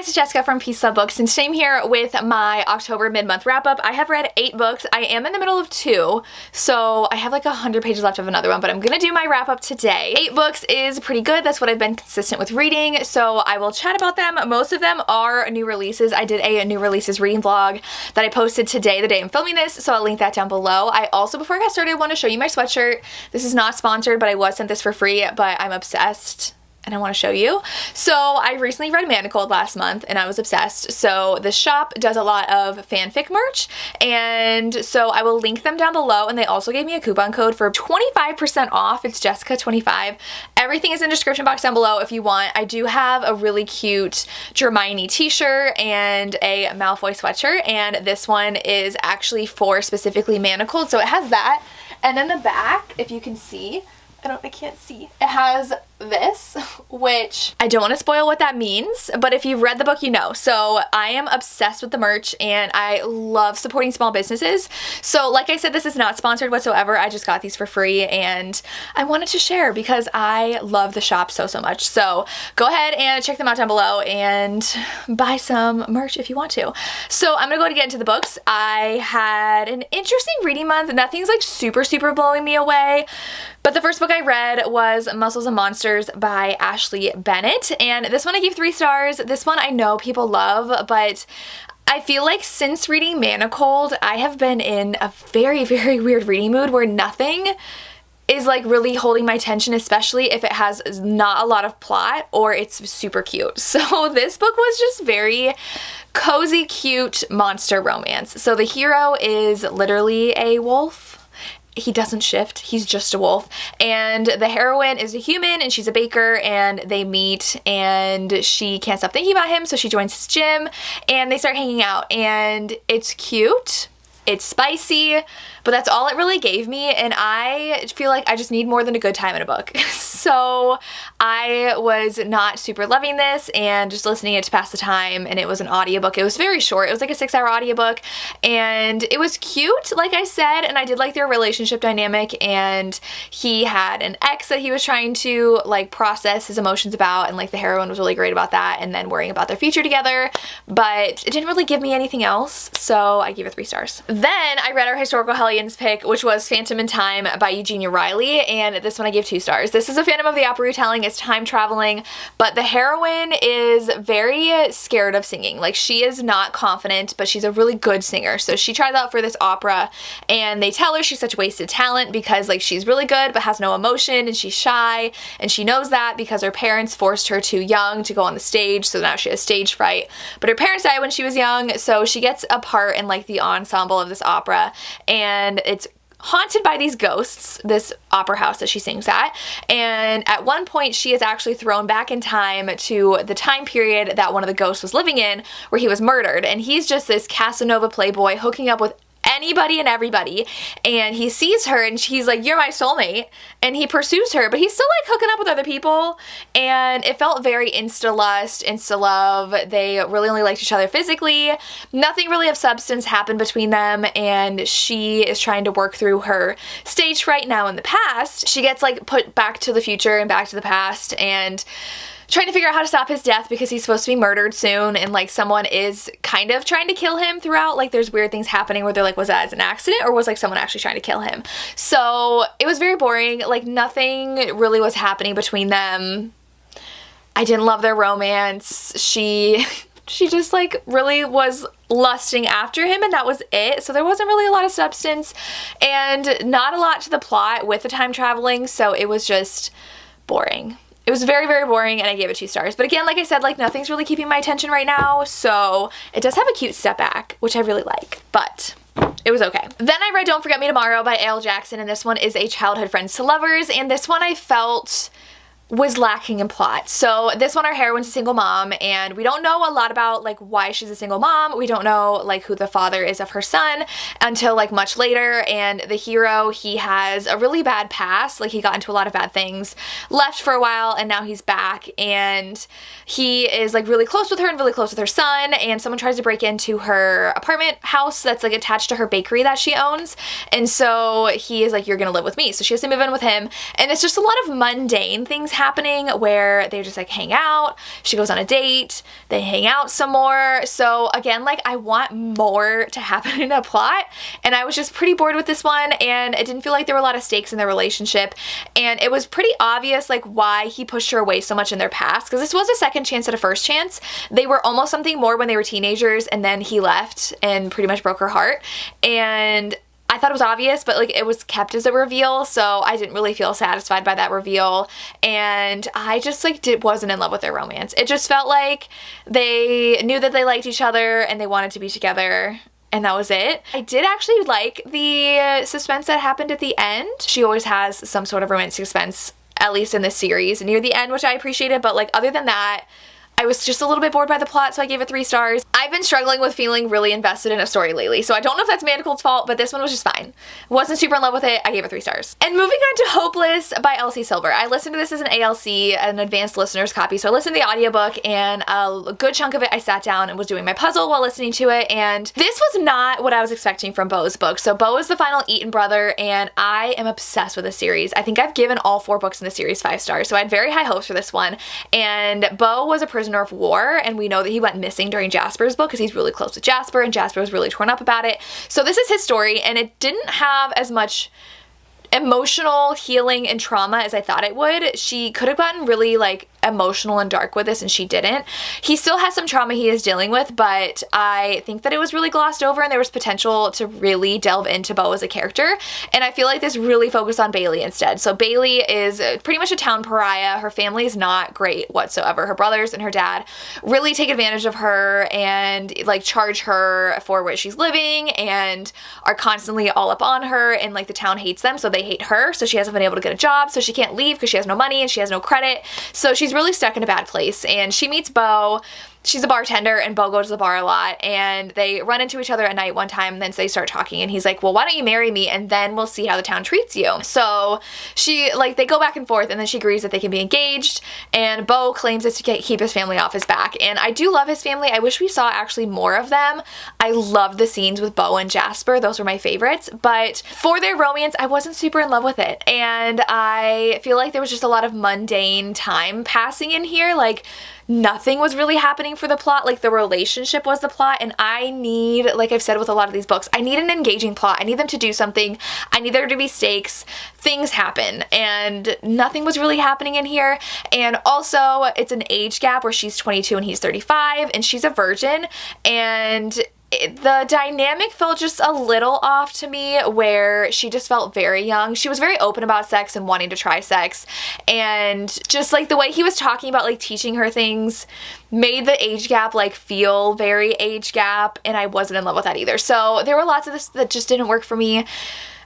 guys, it's Jessica from Peace Love Books, and today I'm here with my October mid-month wrap-up. I have read 8 books. I am in the middle of 2, so I have like 100 pages left of another one, but I'm gonna do my wrap-up today. 8 books is pretty good. That's what I've been consistent with reading, so I will chat about them. Most of them are new releases. I did a new releases reading vlog that I posted today, the day I'm filming this, so I'll link that down below. I also, before I got started, want to show you my sweatshirt. This is not sponsored, but I was sent this for free, but I'm obsessed and I want to show you. So I recently read Manacled last month and I was obsessed. So the shop does a lot of fanfic merch, and so I will link them down below, and they also gave me a coupon code for 25% off. It's Jessica25. Everything is in the description box down below if you want. I do have a really cute Hermione t-shirt and a Malfoy sweatshirt, and this one is actually for specifically Manacled, so it has that. And then the back, if you can see, I can't see. It has this, which I don't want to spoil what that means, but if you've read the book, you know. So I am obsessed with the merch and I love supporting small businesses. So like I said, this is not sponsored whatsoever. I just got these for free and I wanted to share because I love the shop so much. So go ahead and check them out down below and buy some merch if you want to. So I'm gonna go get into the books. I had an interesting reading month. Nothing's like super blowing me away. But the first book I read was Muscles and Monsters by Ashley Bennett, and this one I gave 3 stars. This one I know people love, but I feel like since reading Manacled, I have been in a very weird reading mood where nothing is like really holding my attention, especially if it has not a lot of plot or it's super cute. So this book was just very cozy, cute monster romance. So the hero is literally a wolf. He doesn't shift, he's just a wolf, and the heroine is a human and she's a baker, and they meet and she can't stop thinking about him, so she joins his gym and they start hanging out, and it's cute, it's spicy, but that's all it really gave me, and I feel like I just need more than a good time in a book. So I was not super loving this and just listening it to pass the time, and it was an audiobook. It was very short. It was like a 6-hour audiobook, and it was cute, like I said, and I did like their relationship dynamic, and he had an ex that he was trying to like process his emotions about, and like the heroine was really great about that, and then worrying about their future together, but it didn't really give me anything else, so I gave it 3 stars. Then I read our historical Hellions pick, which was Phantom in Time by Eugenia Riley, and this one I gave 2 stars. This is a Phantom of the Opera retelling. It's time traveling, but the heroine is very scared of singing. Like, she is not confident, but she's a really good singer. So she tries out for this opera, and they tell her she's such wasted talent because like she's really good but has no emotion, and she's shy, and she knows that because her parents forced her too young to go on the stage, so now she has stage fright. But her parents died when she was young, so she gets a part in like the ensemble of this opera, and it's haunted by these ghosts, this opera house that she sings at, and at one point she is actually thrown back in time to the time period that one of the ghosts was living in, where he was murdered, and he's just this Casanova playboy hooking up with anybody and everybody, and he sees her and she's like, "You're my soulmate," and he pursues her, but he's still like hooking up with other people, and it felt very insta-lust, insta-love. They really only liked each other physically. Nothing really of substance happened between them, and she is trying to work through her stage fright now in the past. She gets like put back to the future and back to the past, and trying to figure out how to stop his death because he's supposed to be murdered soon, and like someone is kind of trying to kill him throughout. Like there's weird things happening where they're like, was that as an accident or was like someone actually trying to kill him? So it was very boring. Like nothing really was happening between them. I didn't love their romance. She just like really was lusting after him, and that was it. So there wasn't really a lot of substance and not a lot to the plot with the time traveling, so it was just boring. It was very boring, and I gave it 2 stars. But again, like I said, like nothing's really keeping my attention right now, so it does have a cute step back, which I really like, but it was okay. Then I read Don't Forget Me Tomorrow by A.L. Jackson, and this one is a childhood friends to lovers, and this one I felt was lacking in plot. So this one, our heroine's a single mom, and we don't know a lot about like why she's a single mom. We don't know like who the father is of her son until like much later, and the hero, he has a really bad past. Like he got into a lot of bad things, left for a while, and now he's back, and he is like really close with her and really close with her son, and someone tries to break into her apartment house that's like attached to her bakery that she owns, and so he is like, "You're gonna live with me," so she has to move in with him, and it's just a lot of mundane things happening where they just like hang out. She goes on a date, they hang out some more. So again, like I want more to happen in a plot, and I was just pretty bored with this one, and it didn't feel like there were a lot of stakes in their relationship, and it was pretty obvious like why he pushed her away so much in their past, because this was a second chance at a first chance. They were almost something more when they were teenagers, and then he left and pretty much broke her heart, and I thought it was obvious, but like it was kept as a reveal, so I didn't really feel satisfied by that reveal, and I just like wasn't in love with their romance. It just felt like they knew that they liked each other and they wanted to be together, and that was it. I did actually like the suspense that happened at the end. She always has some sort of romantic suspense, at least in this series, near the end, which I appreciated, but like other than that, I was just a little bit bored by the plot, so I gave it 3 stars. I've been struggling with feeling really invested in a story lately, so I don't know if that's Manacle's fault, but this one was just fine. Wasn't super in love with it, I gave it 3 stars. And moving on to Hopeless by Elsie Silver. I listened to this as an ALC, an advanced listener's copy, so I listened to the audiobook, and a good chunk of it I sat down and was doing my puzzle while listening to it, and this was not what I was expecting from Beau's book. So Beau is the final Eaton brother, and I am obsessed with this series. I think I've given all 4 books in the series 5 stars, so I had very high hopes for this one, and Beau was a prisoner of war, and we know that he went missing during Jasper's book because he's really close with Jasper, and Jasper was really torn up about it. So this is his story, and it didn't have as much emotional healing and trauma as I thought it would. She could have gotten really like emotional and dark with this, and she didn't. He still has some trauma he is dealing with, but I think that it was really glossed over, and there was potential to really delve into Beau as a character, and I feel like this really focused on Bailey instead. So Bailey is pretty much a town pariah. Her family is not great whatsoever. Her brothers and her dad really take advantage of her and like charge her for where she's living and are constantly all up on her, and like the town hates them, so they hate her, so she hasn't been able to get a job, so she can't leave because she has no money and she has no credit, so she's really stuck in a bad place. And she meets Beau. She's a bartender, and Beau goes to the bar a lot, and they run into each other at night one time, and then they start talking, and he's like, well, why don't you marry me, and then we'll see how the town treats you. So she, like, they go back and forth, and then she agrees that they can be engaged, and Beau claims it's to keep his family off his back, and I do love his family. I wish we saw actually more of them. I love the scenes with Beau and Jasper. Those were my favorites, but for their romance, I wasn't super in love with it, and I feel like there was just a lot of mundane time passing in here. Like, nothing was really happening for the plot. Like, the relationship was the plot, and I need, like I've said with a lot of these books, I need an engaging plot. I need them to do something. I need there to be stakes. Things happen, and nothing was really happening in here. And also, it's an age gap where she's 22 and he's 35, and she's a virgin, and the dynamic felt just a little off to me, where she just felt very young. She was very open about sex and wanting to try sex, and just like the way he was talking about like teaching her things made the age gap like feel very age gap, and I wasn't in love with that either. So there were lots of this that just didn't work for me.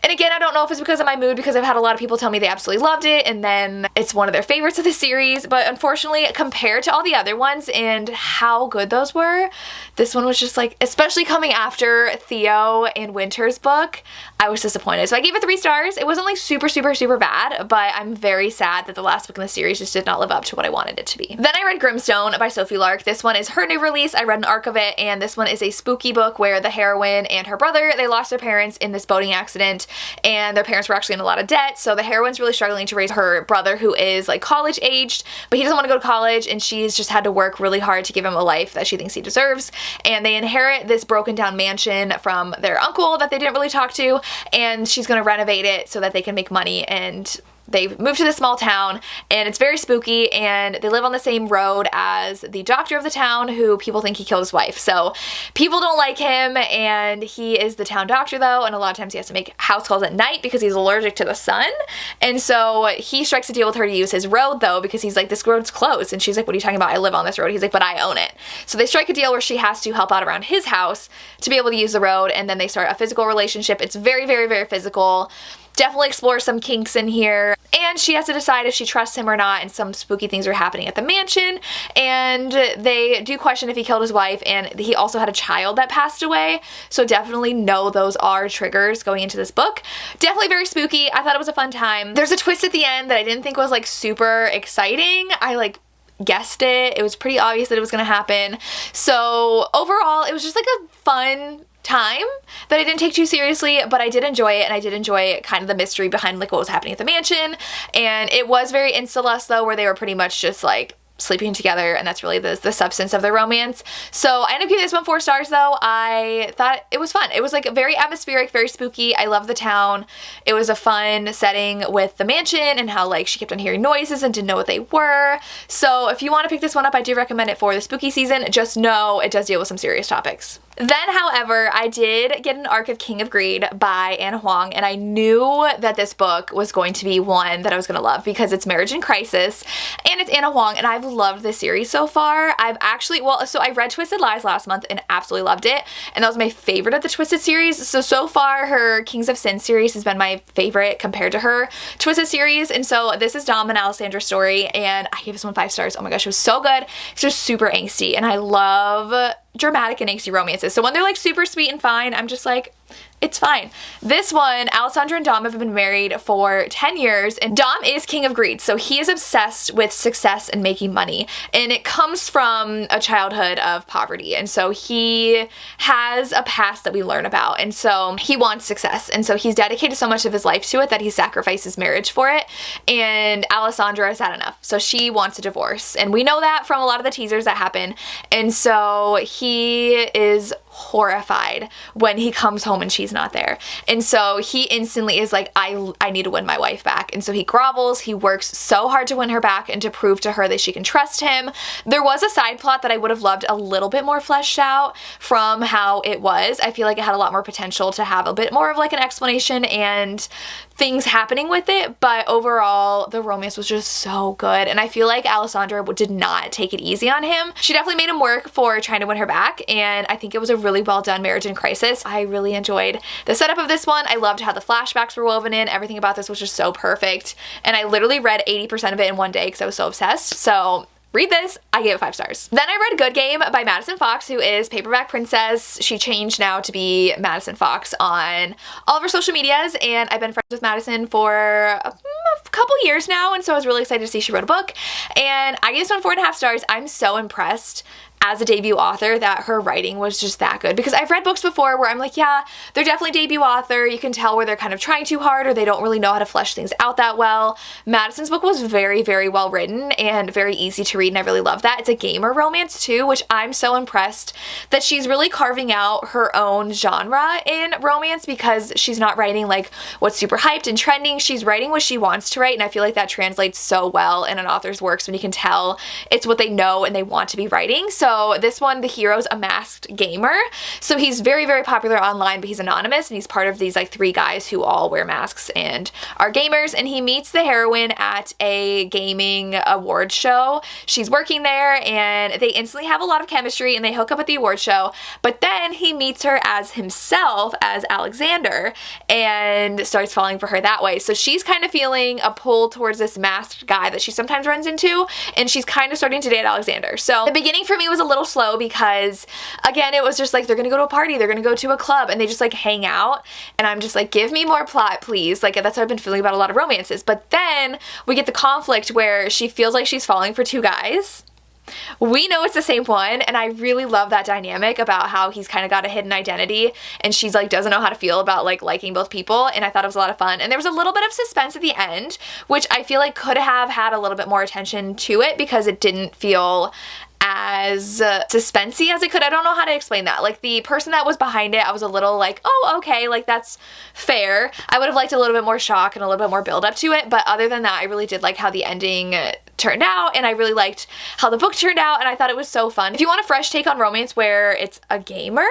And again, I don't know if it's because of my mood, because I've had a lot of people tell me they absolutely loved it, and then it's one of their favorites of the series, but unfortunately, compared to all the other ones and how good those were, this one was just like, especially coming after Theo and Winter's book, I was disappointed. So I gave it 3 stars. It wasn't like super, super, super bad, but I'm very sad that the last book in the series just did not live up to what I wanted it to be. Then I read Grimstone by Sophie Lark. This one is her new release. I read an arc of it, and this one is a spooky book where the heroine and her brother, they lost their parents in this boating accident, and their parents were actually in a lot of debt, so the heroine's really struggling to raise her brother, who is like college aged, but he doesn't want to go to college, and she's just had to work really hard to give him a life that she thinks he deserves. And they inherit this broken down mansion from their uncle that they didn't really talk to, and she's going to renovate it so that they can make money, and they move to this small town, and it's very spooky, and they live on the same road as the doctor of the town, who people think he killed his wife. So people don't like him, and he is the town doctor though, and a lot of times he has to make house calls at night because he's allergic to the sun. And so he strikes a deal with her to use his road though, because he's like, this road's closed, and she's like, what are you talking about? I live on this road. He's like, but I own it. So they strike a deal where she has to help out around his house to be able to use the road, and then they start a physical relationship. It's very, very, very physical. Definitely explores some kinks in here, and she has to decide if she trusts him or not, and some spooky things are happening at the mansion, and they do question if he killed his wife, and he also had a child that passed away, so definitely know those are triggers going into this book. Definitely very spooky. I thought it was a fun time. There's a twist at the end that I didn't think was like super exciting. I like guessed it. It was pretty obvious that it was gonna happen. So overall, it was just like a fun time that I didn't take too seriously, but I did enjoy it, and I did enjoy kind of the mystery behind like what was happening at the mansion. And it was very insta-lust though, where they were pretty much just like sleeping together, and that's really the substance of their romance. So I ended up giving this one 4 stars though. I thought it was fun. It was like very atmospheric, very spooky. I love the town. It was a fun setting with the mansion and how like she kept on hearing noises and didn't know what they were. So if you want to pick this one up, I do recommend it for the spooky season. Just know it does deal with some serious topics. Then, however, I did get an arc of King of Greed by Anna Huang, and I knew that this book was going to be one that I was going to love because it's marriage in crisis, and it's Anna Huang, and I've loved this series so far. I've actually, so I read Twisted Lies last month and absolutely loved it, and that was my favorite of the Twisted series. So far, her Kings of Sin series has been my favorite compared to her Twisted series, and so this is Dom and Alessandra's story, and I gave this one 5 stars. Oh my gosh, it was so good. It's just super angsty, and I love dramatic and angsty romances. So when they're like super sweet and fine, I'm just like, it's fine. This one, Alessandra and Dom have been married for 10 years, and Dom is King of Greed, so he is obsessed with success and making money, and it comes from a childhood of poverty, and so he has a past that we learn about, and so he wants success, and so he's dedicated so much of his life to it that he sacrifices marriage for it, and Alessandra has had enough, so she wants a divorce, and we know that from a lot of the teasers that happen, and so he is horrified when he comes home and she's not there. And so he instantly is like, I need to win my wife back. And so he grovels, he works so hard to win her back and to prove to her that she can trust him. There was a side plot that I would have loved a little bit more fleshed out from how it was. I feel like it had a lot more potential to have a bit more of like an explanation and things happening with it, but overall the romance was just so good, and I feel like Alessandra did not take it easy on him. She definitely made him work for trying to win her back, and I think it was a really well done marriage in crisis. I really enjoyed the setup of this one. I loved how the flashbacks were woven in. Everything about this was just so perfect, and I literally read 80% of it in one day because I was so obsessed. So read this. I gave it 5 stars. Then I read Good Game by Madison Fox, who is Paperback Princess. She changed now to be Madison Fox on all of her social medias, and I've been friends with Madison for a couple years now, and so I was really excited to see she wrote a book, and I gave this one 4.5 stars. I'm so impressed as a debut author that her writing was just that good, because I've read books before where I'm like, yeah, they're definitely debut author. You can tell where they're kind of trying too hard or they don't really know how to flesh things out that well. Madison's book was very, very well written and very easy to read, and I really love that. It's a gamer romance too, which I'm so impressed that she's really carving out her own genre in romance, because she's not writing like what's super hyped and trending. She's writing what she wants to write, and I feel like that translates so well in an author's works when you can tell it's what they know and they want to be writing. So this one, the hero's a masked gamer. So he's very, very popular online, but he's anonymous, and he's part of these like 3 guys who all wear masks and are gamers, and he meets the heroine at a gaming award show. She's working there, and they instantly have a lot of chemistry, and they hook up at the award show, but then he meets her as himself, as Alexander, and starts falling for her that way. So she's kind of feeling a pull towards this masked guy that she sometimes runs into, and she's kind of starting to date Alexander. So the beginning for me was a little slow because, again, it was just like they're gonna go to a party, they're gonna go to a club, and they just like hang out, and I'm just like, give me more plot, please. Like, that's how I've been feeling about a lot of romances. But then we get the conflict where she feels like she's falling for 2 guys. We know it's the same one, and I really love that dynamic about how he's kind of got a hidden identity, and she's like doesn't know how to feel about like liking both people, and I thought it was a lot of fun. And there was a little bit of suspense at the end, which I feel like could have had a little bit more attention to it, because it didn't feel as suspensey as it could. I don't know how to explain that. Like, the person that was behind it, I was a little like, oh, okay, like that's fair. I would have liked a little bit more shock and a little bit more build up to it, but other than that, I really did like how the ending turned out, and I really liked how the book turned out, and I thought it was so fun. If you want a fresh take on romance where it's a gamer,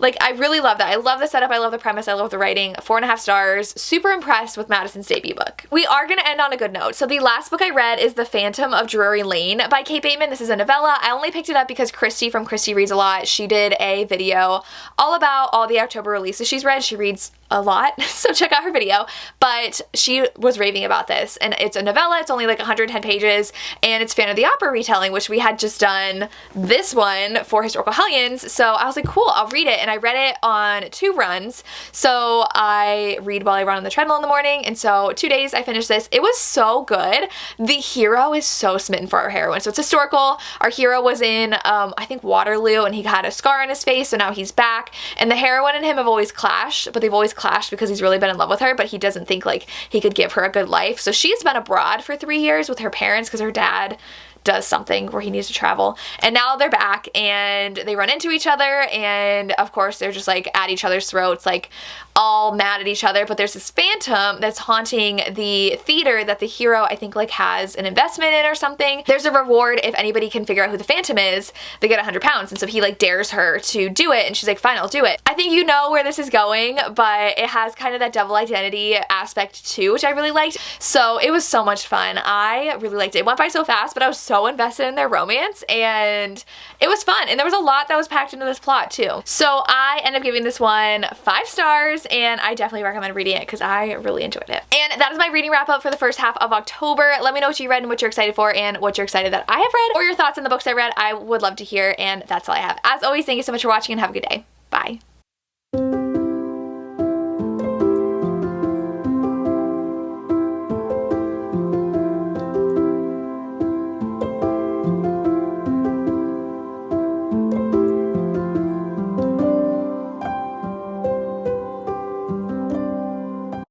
like, I really love that. I love the setup, I love the premise, I love the writing. 4.5 stars. Super impressed with Madison's debut book. We are gonna end on a good note. So the last book I read is The Phantom of Drury Lane by Kate Bateman. This is a novella. I only picked it up because Christy from Christy Reads a Lot, she did a video all about all the October releases she's read. She reads a lot, so check out her video. But she was raving about this, and it's a novella. It's only like 110 pages, and it's Phantom of the Opera retelling, which we had just done this one for Historical Hellions. So I was like, cool, I'll read it. And I read it on 2 runs. So I read while I run on the treadmill in the morning, and so 2 days I finished this. It was so good. The hero is so smitten for our heroine. So it's historical. Our hero was in, I think, Waterloo, and he had a scar on his face, so now he's back. And the heroine and him have always clashed, but they've always clashed because he's really been in love with her, but he doesn't think like he could give her a good life. So she's been abroad for 3 years with her parents because her dad does something where he needs to travel, and now they're back and they run into each other, and of course they're just like at each other's throats, like all mad at each other. But there's this phantom that's haunting the theater that the hero, I think, like has an investment in or something. There's a reward if anybody can figure out who the phantom is. They get 100 pounds, and so he like dares her to do it, and she's like, fine, I'll do it. I think you know where this is going, but it has kind of that double identity aspect too, which I really liked. So it was so much fun. I really liked it. It went by so fast, but I was so invested in their romance, and it was fun, and there was a lot that was packed into this plot too. So I ended up giving this one 5 stars, and I definitely recommend reading it because I really enjoyed it. And that is my reading wrap up for the first half of October. Let me know what you read and what you're excited for and what you're excited that I have read, or your thoughts on the books I read. I would love to hear, and that's all I have. As always, thank you so much for watching, and have a good day.